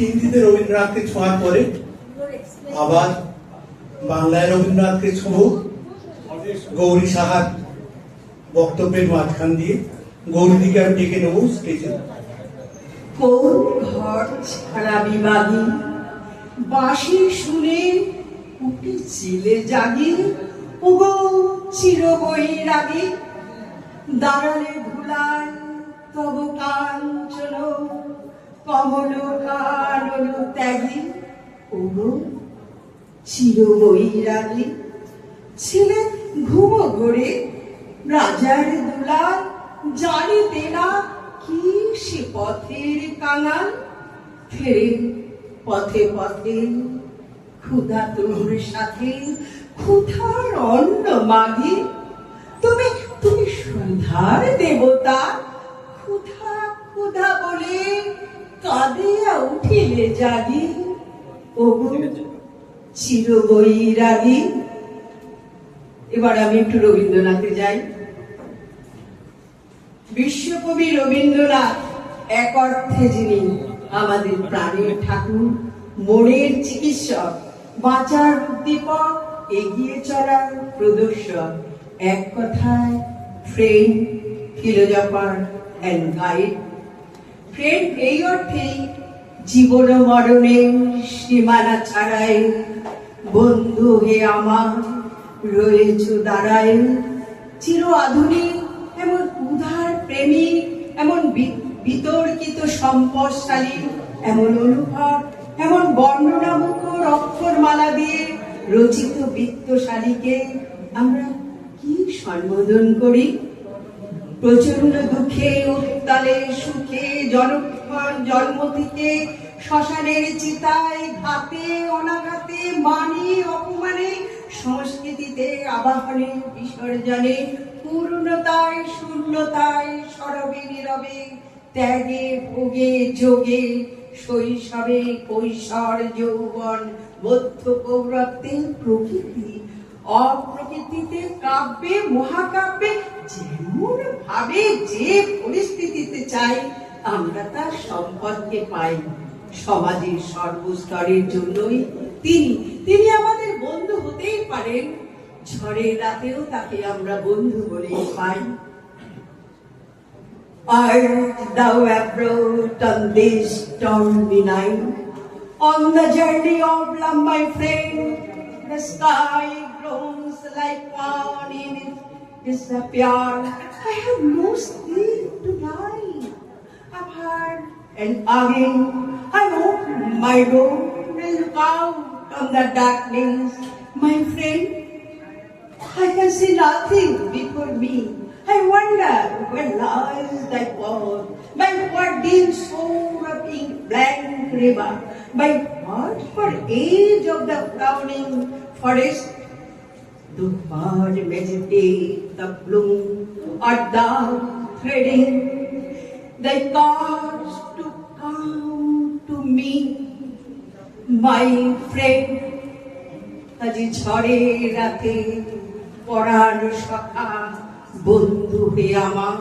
হিন্দিতে রবীন্দ্রনাথকে ছোঁয়ার পরে আবার বাংলায় রবীন্দ্রনাথকে ছোঁব গৌরী সাহার বক্তব্যের মাঝখান দিয়ে। গৌরীদিকে আমি ডেকে নেবো স্টেজে। কোন ঘর ছাড়া বিবাদী বাঁশি শুনে উঠে ছিলে জাগি, ওগো চির বৈরাগী দাঁড়ালে ধুলায় তব কাঞ্চন কমল কানন ত্যাগী, ওগো চির বৈরাগী ছিলে ঘুম ঘরে রাজার দুলাল, জানিতে না কি সে পথের কাঙাল, ফেরে পথে পথে ক্ষুধা তোর সাথে ক্ষুধার অন্ন মাগি, তুমি তুমি সন্ধ্যার দেবতা ক্ষুধা ক্ষুধা বলে কাঁদিয়া উঠিলে জাগি, ওগো চির বৈরাগী। এবার আমি একটু রবীন্দ্রনাথে যাই। বিশ্বকবি রবীন্দ্রনাথ এক অর্থে যিনি আমাদের প্রাণের ঠাকুর, মনের চিকিৎসক, বাঁচার উদ্দীপক, এগিয়ে চলার প্রদর্শক, এক কথায় friend, philosopher and guide. Friend এই অর্থেই জীবন মরণের সীমানা ছাড়াই বন্ধু হে আমার রয়েছ দাঁড়ায়, চির আধুনিক এমন উদার প্রেমিক, এমন বিতর্কিত সম্পদশালী, এমন অনুভব, এমন বর্ণনামুখর অক্ষরমালা দিয়ে রচিত বিত্তশালীকে আমরা কি সম্বোধন করি? প্রচন্ড দুঃখে উত্তালে সুখে জনক্ষণ জন্ম থেকে শ্মশানের চিতায় ঘাতে অনাঘাতে মানে অপমানে সংস্কৃতিতে আবাহনে বিসর্জনে পূর্ণতায় শূন্যতায় সরবে নীরবে ত্যাগে ভোগে যোগে শৈশবে কৈশোর যৌবন মধ্য পৌরত্বে প্রকৃতি অপ্রকৃতিতে কাব্যে মহাকাব্যে যেমন ভাবে যে পরিস্থিতিতে চাই আমরা তার সম্পদকে পাই। সমাজের সর্বস্তরের জন্যই তিনি আমাদের বন্ধু হতেই পারেন, ঝড়ের রাতেও তাকে আমরা বন্ধু বলে পাই। Art thou abroad on this stormy night, on the journey of love, my friend, the sky grows like one in its disappear. I have no sleep tonight. I've heard and again I open my door and look out on the darkness. My friend, I can see nothing before me. I wonder where lies thy path, by what dim shore of ink blank river, by what for age of the frowning forest. The bird meditate the bloom, art thou threading thy cards to come to me, my friend. আজি ঝড়ের রাতে পরাণ সখা বন্ধু হে আমার।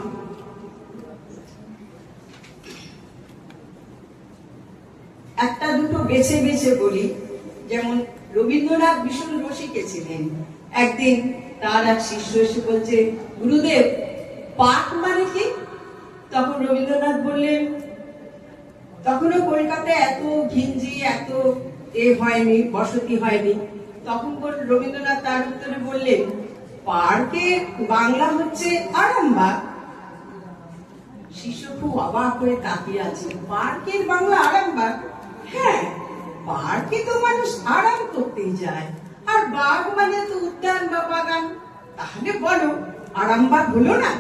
একটা দুটো বেছে বেছে বলি। যেমন রবীন্দ্রনাথ ভীষণ রসিকে ছিলেন। একদিন তার এক শিষ্য এসে বলছে, গুরুদেব পাক মানে কি? তখন রবীন্দ্রনাথ বললেন, তখনও কলকাতায় এত ঘিঞ্জি এত হয়নি, বসতি হয়নি। তখন রবীন্দ্রনাথ তার উত্তরে বললেন, পার্কের বাংলা হচ্ছে আরামবাগ। শিষ্য খুব অবাক হয়ে তাকিয়ে আছে, পার্কের বাংলা আরামবাগ? হ্যাঁ, পার্কে তো মানুষ আরাম করতেই যায়, আর বাগ মানে তো উদ্যান বা বাগান। তাহলে বলো আরামবাগ হলো না?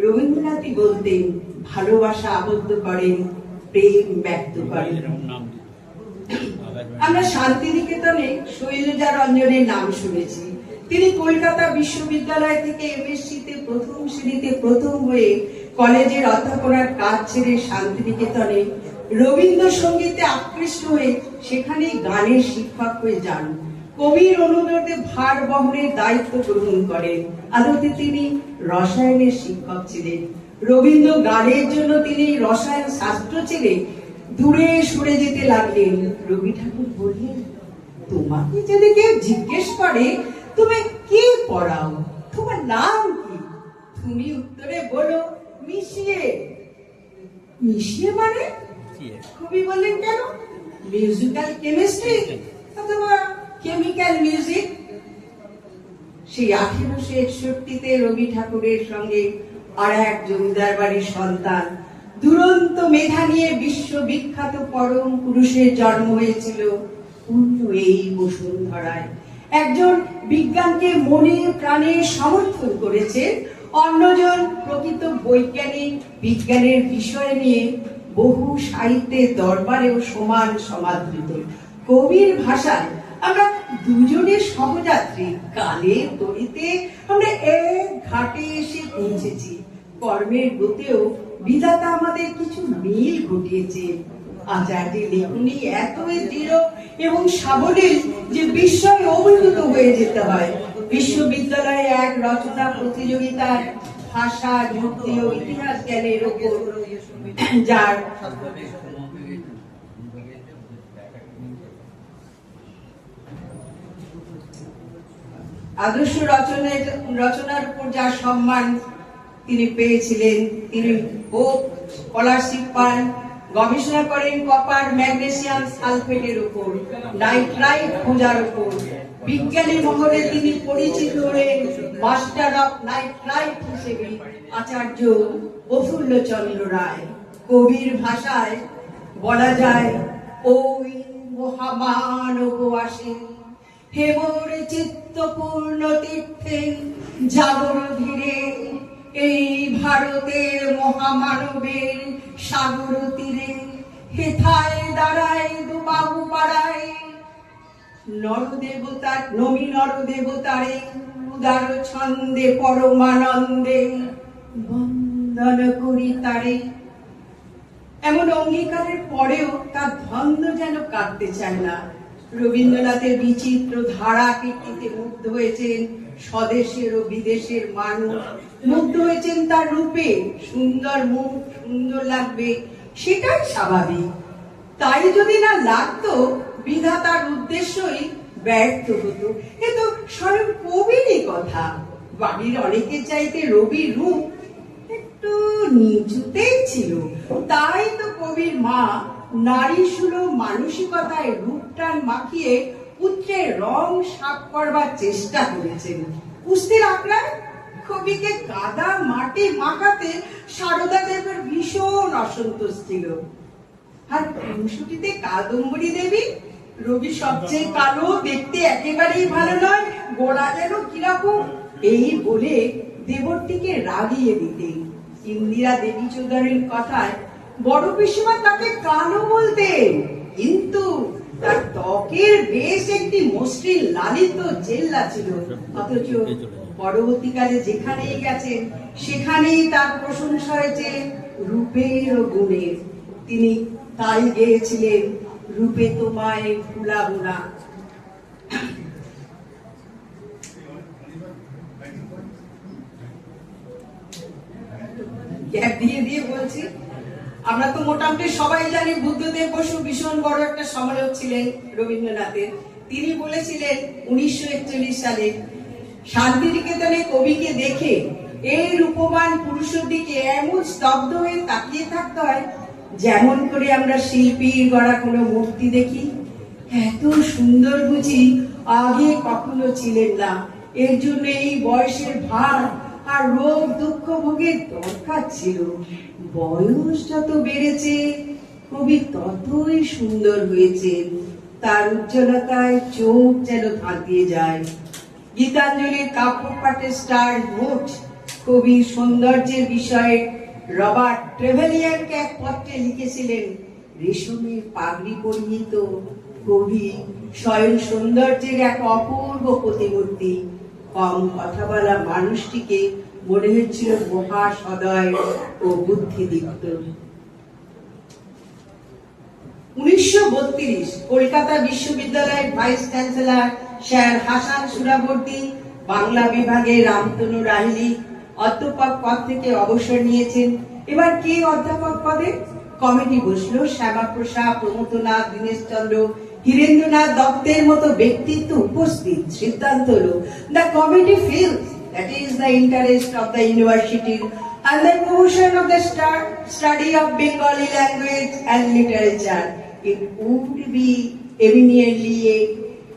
রবীন্দ্রনাথই বলতেন, ভালোবাসা আবদ্ধ করেন, প্রেম ব্যক্ত করেন। আমরা শান্তিনিকেতনে শৈলজা রঞ্জনের নাম শুনেছি। তিনি কলকাতা বিশ্ববিদ্যালয় থেকে এমএসসিতে প্রথম শ্রেণীতে প্রথম হয়ে কলেজের অধ্যাপনার কাজ ছেড়ে শান্তিনিকেতনে রবীন্দ্রসঙ্গীতে আকৃষ্ট হয়ে সেখানে গানের শিক্ষক হয়ে যান। কবির অনুরোধে ভার বহনের দায়িত্ব গ্রহণ করেন। আদতে তিনি রসায়নের শিক্ষক ছিলেন। রবীন্দ্র গানের জন্য তিনি রসায়ন শাস্ত্র ছেড়ে দূরে সরে যেতে লাগলেন। রবি ঠাকুর বললেন, তোমাকে যদি কেউ জিজ্ঞেস করে তুমি কি পড়াও, তোমার নাম কি, তুমি উত্তরে বলো মিশিয়ে। মিশিয়ে মানে? কবি বললেন, কেন মিউজিক্যাল কেমিস্ট্রি অথবা কেমিক্যাল মিউজিক। সেই 1861-তে রবি ঠাকুরের সঙ্গে আর এক জমিদার বাড়ির সন্তান দুরন্ত মেধা নিয়ে বিশ্ববিখ্যাত পরম পুরুষের জন্ম হয়েছিল পূর্ণ এই বসুন্ধরায়। একজন বিজ্ঞানকে মনে প্রাণে সমর্থন করেছে, অন্যজন প্রকৃত বৈজ্ঞানিক বিজ্ঞানের বিষয় নিয়ে বহু সাহিত্যের দরবারেও সমান সমাদৃত। কবির ভাষায় আমরা দুজনের সহযাত্রী, কালের তরিতে আমরা এক ঘাটে এসে পৌঁছেছি। কর্মের গতেও বিধাতা আমাদের কিছু মিল ঘটিয়েছে। আচার্যের লেখনী এতই দৃঢ় এবং সাবলীল যে বিস্ময়ে অভিভূত হয়ে যেতে হয়। বিশ্ববিদ্যালয়ে এক রচনা প্রতিযোগিতার ভাষা, যুক্তি ও ইতিহাস জ্ঞানের উপর যার আদর্শ রচনার উপর যার সম্মান তিনি পেয়েছিলেন, তিনি স্কলারশিপ পান, গবেষণা করেন কপার ম্যাগনেসিয়াম সালফেটের উপর, নাইট্রাইট খোঁজার উপর। বিজ্ঞানী মহলে তিনি পরিচিত হলেন মাস্টার অফ নাইট্রাইট হিসেবে আচার্য প্রফুল্লচন্দ্র রায়। কবির ভাষায় বলা যায়, ওই মহামানব আসেন হেমর চিত্তপূর্ণ তীর্থে জাগর ধীরে, এই ভারতের মহামানবের সাগর তীরে, হেথায় দাঁড়ায় দুবাহু পাড়ায় নরদেবতার নমি নরদেবতারে, উদার ছন্দে পরমানন্দে বন্দন করি তারে। এমন অঙ্গীকারের পরেও তার ধন্দ যেন কাটতে চায় না। রবীন্দ্রনাথের বিচিত্র ধারা কীর্তিতে মুগ্ধ হয়েছেন স্বদেশের ও বিদেশের মানুষ, মুগ্ধ হয়েছেন তার রূপে। সুন্দর মুখ, সুন্দর লাগবে, সেটাই স্বাভাবিক। তাই যদি না লাগতো, বিধাতার উদ্দেশ্যই ব্যর্থ হতো। এ তো স্বয়ং কবিরই কথা। বাড়ির অনেকের চাইতে রবির রূপ একটু নিচুতেই ছিল, তাই তো কবির মা নারী সুলভ মানসিকতায় রূপটান মাখিয়ে পুত্রের রং সাফ করবার চেষ্টা করেছেন। কুস্তির আখড়ায় কবিকে কাদা মাটি মাখাতে সারদা দেবের ভীষণ অসন্তোষ ছিল। আর খুনসুটিতে কাদম্বরী দেবী, রবি সবচেয়ে কালো, দেখতে একেবারেই ভালো নয়, গোড়া যেন কিরকম, এই বলে দেবরটিকে রাগিয়ে দিতেন। ইন্দিরা দেবী চৌধুরীর কথায় বড় পিসিমা তাকে কালো বলতেন, কিন্তু তার ত্বকের বেশ একটি মসৃণ লালিত জেল্লা ছিল। অথচ পরবর্তীকালে যেখানেই গেছেন সেখানেই তার প্রশংসা হয়েছে রূপের ও গুণের। তিনি তাই গেয়েছিলেন, রূপে তোমায় ভুলাবো না। গ্যাপ দিয়ে দিয়ে বলছি, আমরা তো মোটামুটি সবাই জানি বুদ্ধদেব বসু ভীষণ বড় একটা সমালোচক ছিলেন রবীন্দ্রনাথের। তিনি বলেছিলেন 1941 সালে, শান্তিনিকেতনে কবিকে দেখে এই রূপবান পুরুষের দিকে এমন স্তব্ধ হয়ে তাকিয়ে থাকতে হয় যেমন করে আমরা শিল্পীর গড়া কোনো মূর্তি দেখি। এত সুন্দর বুঝি আগে কখনো ছিলেন না। এর জন্য এই বয়সের ভার আর রোগ দুঃখ ভোগের দরকার ছিল। বয়স যত বেড়েছে কবি ততই সুন্দর হয়েছেন, তার উজ্জ্বলতায় চোখ যেন ধাঁধিয়ে যায়। গীতাঞ্জলির কাব্যপাঠের স্টার নোট কবির সৌন্দর্যের বিষয়ে রবার্ট ট্রেভেলিয়ারকে এক পত্রে লিখেছিলেন, রেশমের পাগড়ি পরিহিত কবি স্বয়ং সৌন্দর্যের এক অপূর্ব প্রতিমূর্তি। কম কথা বলা মানুষটিকে মনে হচ্ছিল মহাসদয় ও বুদ্ধিদীপ্ত। 1932 কলকাতা বিশ্ববিদ্যালয়ের vice chancellor sir Hasan Suhrawardy Bangla বিভাগে রামতনু রাহিলি অধ্যাপক পদ থেকে অবসর নিয়েছেন। এবার কে অধ্যাপক পদে? কমিটি বসলো। শ্যামাপ্রসাদ, প্রমথনাথ, দীনেশচন্দ্র, হীরেন্দ্রনাথ দত্তের মতো ব্যক্তিত্ব উপস্থিত। সিদ্ধান্ত হলো, the committee feels that is the interest of the university and the promotion of the study of Bengali language and literature. It would be eminently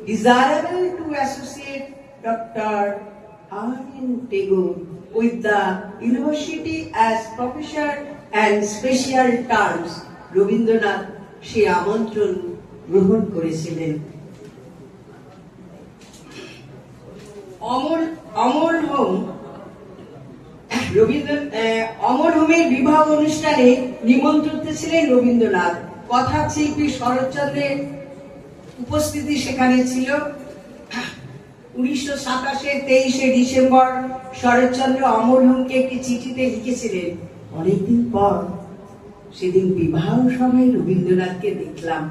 desirable to associate Dr. R.N. Tagore with the university as professor and special terms. Rabindranath সে আমন্ত্রণ গ্রহণ করেছিলেন। অমর হোমের বিবাহ অনুষ্ঠানে নিমন্ত্রিত ছিলেন রবীন্দ্রনাথ। কথা শিল্পী শরৎচন্দ্রের উপস্থিতি সেখানে ছিল। 1927 23 ডিসেম্বর শরৎচন্দ্র অমর হোমকে একটি চিঠিতে লিখেছিলেন, অনেকদিন পর সেদিন বিবাহ সভায় রবীন্দ্রনাথকে দেখলাম,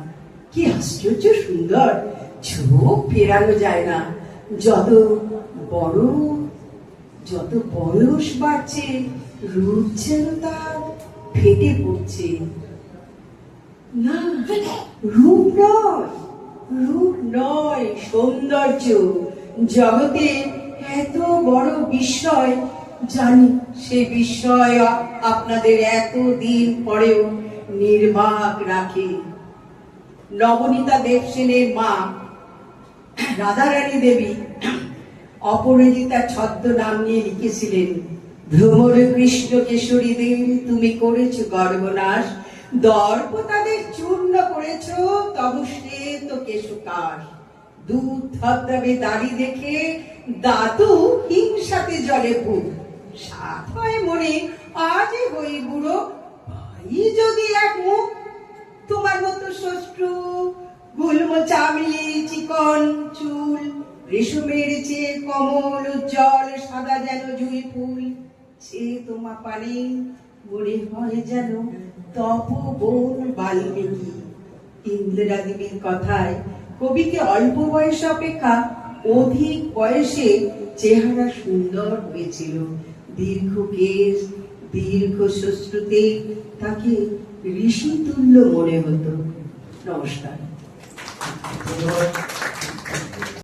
কি আশ্চর্য সুন্দর, চোখ ফেরানো যায় না। যত বয়স বাড়ছে রূপ যেন তার ফেটে পড়ছে। না, রূপ নয় সৌন্দর্য। জগতে এত বড় বিস্ময়, জানি সে বিস্ময় আপনাদের এতদিন পরেও নির্বাক রাখে। নবনীতা দেবসেনের মা রাধারানী দেবী অপরাজিতা ছদ্ম নাম নিয়ে লিখেছিলেন, ভ্রমর কৃষ্ণ কেশরীদের তুমি করেছ গর্বনাশ, দর্প তাদের চূর্ণ করেছ তবু শ্বেত কেশকাশ। দুধ ধবধবে দাড়ি দেখে দাদু হিংসাতে জলে বুক, সাত হয় মনে আজ হই বুড়ো, ভাই যদি এক মুখ। তোমার মতো শ্বশ্রু, গুল্ম চামড়ি, চিকন চুল, রেশমের চেয়ে কমল উজ্জ্বল সাদা যেন জুঁই ফুল, সে তোমা পানে মনে হয় যেন তপবন বাল্মীকি। ইন্দিরা দেবীর কথায় কবিকে অল্প বয়স অপেক্ষা অধিক বয়সে চেহারা সুন্দর হয়েছিল। দীর্ঘ কেশ, দীর্ঘ শ্মশ্রুতে তাকে ঋষিতুল্য মনে হতো। নমস্কার। ধন্যবাদ।